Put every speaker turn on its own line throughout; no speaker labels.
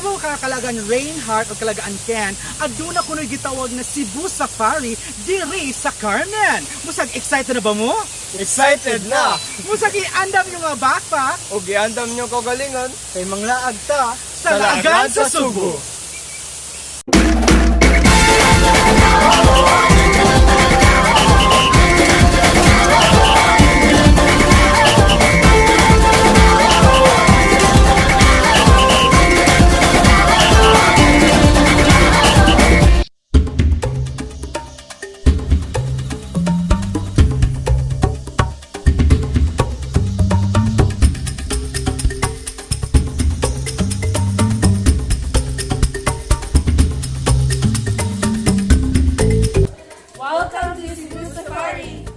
Pero kakalagaan Reinhardt o kalagaan Ken, aduna kuno'y gitawag na Cebu Safari diri sa Carmen. Musag, excited na ba mo?
Excited na!
Musag, iandam yung mga backpack
O giandam nyo kagalingan kay manglaag ta
sa Lagan sa Subo.
Welcome to Cebu Safari!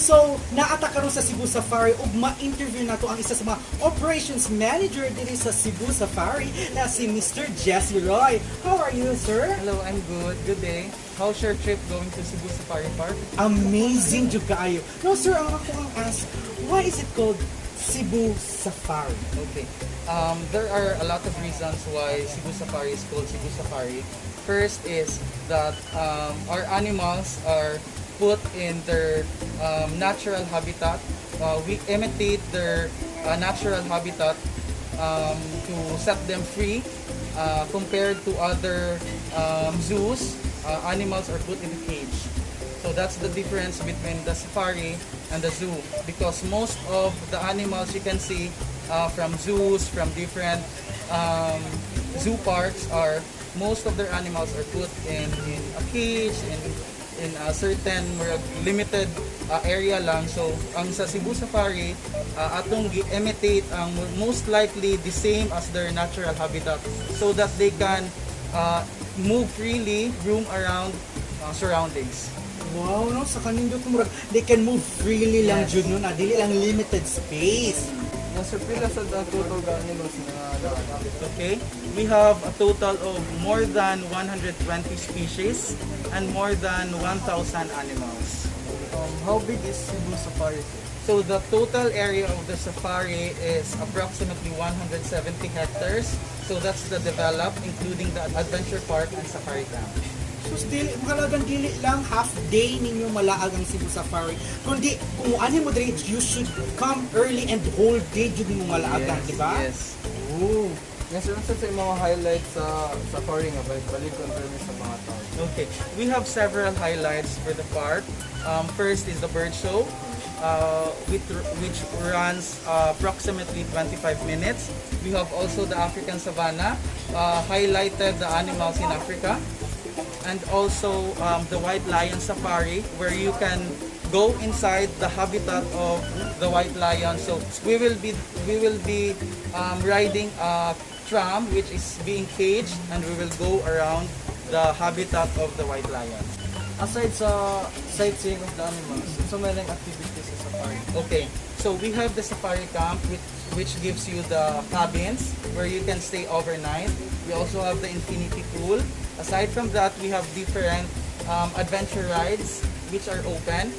So, naata karon sa Cebu Safari ug ma-interview nato ang isa sa mga operations manager diri sa Cebu Safari na si Mr. Jesse Roy. How are you, sir?
Hello, I'm good. Good day. How's your trip going to Cebu Safari Park?
Amazing jud kaayo. No, sir, ang ako ang ask, why is it called Cebu Safari?
Okay. There are a lot of reasons why Cebu Safari is called Cebu Safari. First is that our animals are put in their natural habitat. We imitate their natural habitat to set them free compared to other zoos. Animals are put in a cage. So that's the difference between the safari and the zoo, because most of the animals you can see from zoos, from different zoo parks, most of their animals are put in a cage, in a certain limited area lang. So ang sa Cebu Safari atong gi-imitate ang most likely the same as their natural habitat, so that they can move freely, roam around surroundings.
Wow, no, sa kanindot mo they can move freely lang
Yes.
jud no, na dili lang limited space.
Nasa pila sa total animals na
Okay, we have a total of more than 120 species and more than 1,000 animals.
how big is Cebu Safari?
So the total area of the safari is approximately 170 hectares. So that's the developed, including the adventure park and safari camp.
So still, makalagang dili lang half day ninyo malaag ang Cebu Safari. Kundi, kung ano mo diri, you should come early and whole day jud mo malaagan, di ba?
Yes.
Oh.
Yes, ano sa mga highlights sa safari nga balik confirm sa mga tao?
Okay, we have several highlights for the park. First is the bird show, which runs approximately 25 minutes. We have also the African savanna, highlighted the animals in Africa, and also the white lion safari, where you can go inside the habitat of the white lion. So we will be riding a tram which is being caged, and we will go around the habitat of the white lion.
Aside sa sightseeing of the animals, so may activities sa safari.
Okay, so we have the safari camp which gives you the cabins where you can stay overnight. We also have the infinity pool. Aside from that, we have different adventure rides which are open.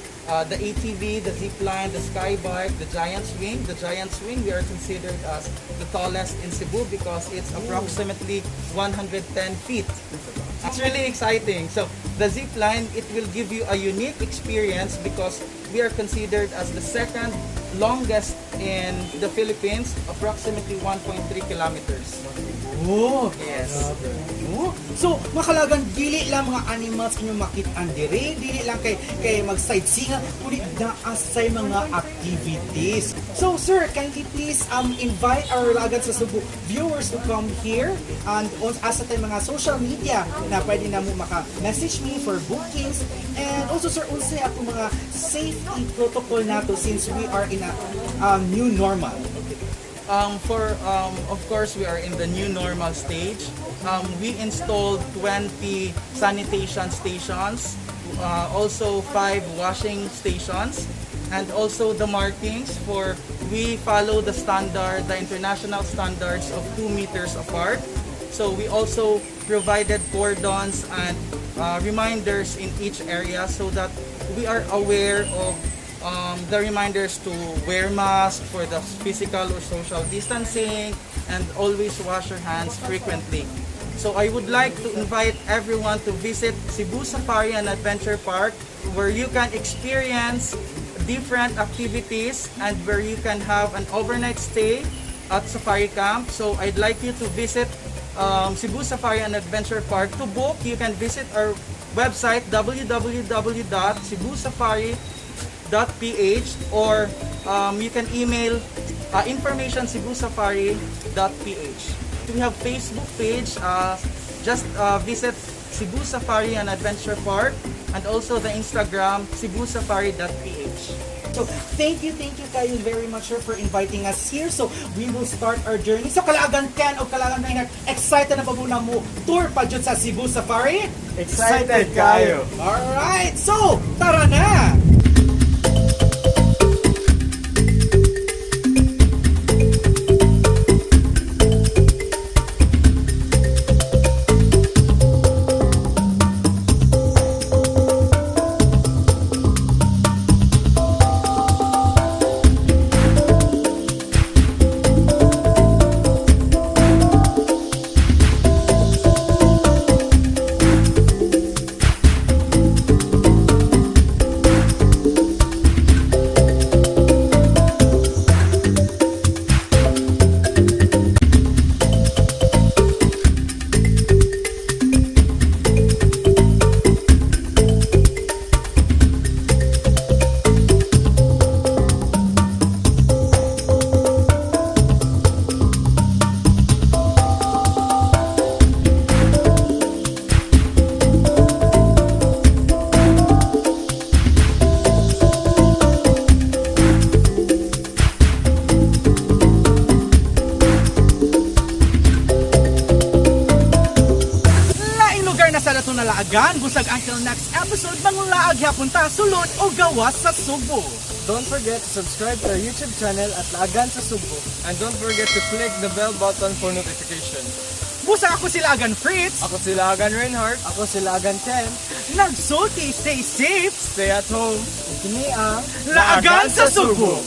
The ATV, the zip line, the sky bike, the giant swing. The giant swing we are considered as the tallest in Cebu because it's approximately 110 feet. It's really exciting. So the zip line, it will give you a unique experience because we are considered as the second longest in the Philippines, approximately 1.3 kilometers.
Oh,
Yes.
oh. So, makalagang dili lang mga animals inyong makit-an dire, dili lang kay mag-sightseeing, kundi naasay mga activities. So, sir, kindly please invite our Lagan sa Cebu viewers to come here and asa tayo mga social media na pwede na mo maka-message me for bookings. And also, sir, unsay ako mga safety protocol nato since we are in a new normal.
Of course, we are in the new normal stage. We installed 20 sanitation stations, also 5 washing stations, and also the markings for we follow the standard, the international standards of 2 meters apart. So we also provided cordons and reminders in each area so that we are aware of the reminders to wear masks for the physical or social distancing and always wash your hands frequently. So I would like to invite everyone to visit Cebu Safari and Adventure Park, where you can experience different activities and where you can have an overnight stay at Safari Camp. So I'd like you to visit Cebu Safari and Adventure Park. To book, you can visit our website www.cebusafari.ph or you can email information cebusafari.ph. We have Facebook page, just visit Cebu Safari and Adventure Park, and also the Instagram cebusafari.ph.
So, thank you kayo very much, sir, for inviting us here. So, we will start our journey. So, Kalagan Ken o Kalagan Maynard, excited na ba muna mo tour pa dyan sa Cebu Safari?
Excited kayo!
Alright, so, tara na! Nalaagan, busag until next episode ng Laag Hapunta, Sulod o Gawas sa Subo.
Don't forget to subscribe to our YouTube channel at Lagan sa Subo. And don't forget to click the bell button for notification.
Busag ako si Lagan Fritz.
Ako si Lagan Reinhardt. Ako si Lagan Ken.
Nagsulti, stay safe,
Stay at home. Kini ang
Laagan sa Subo.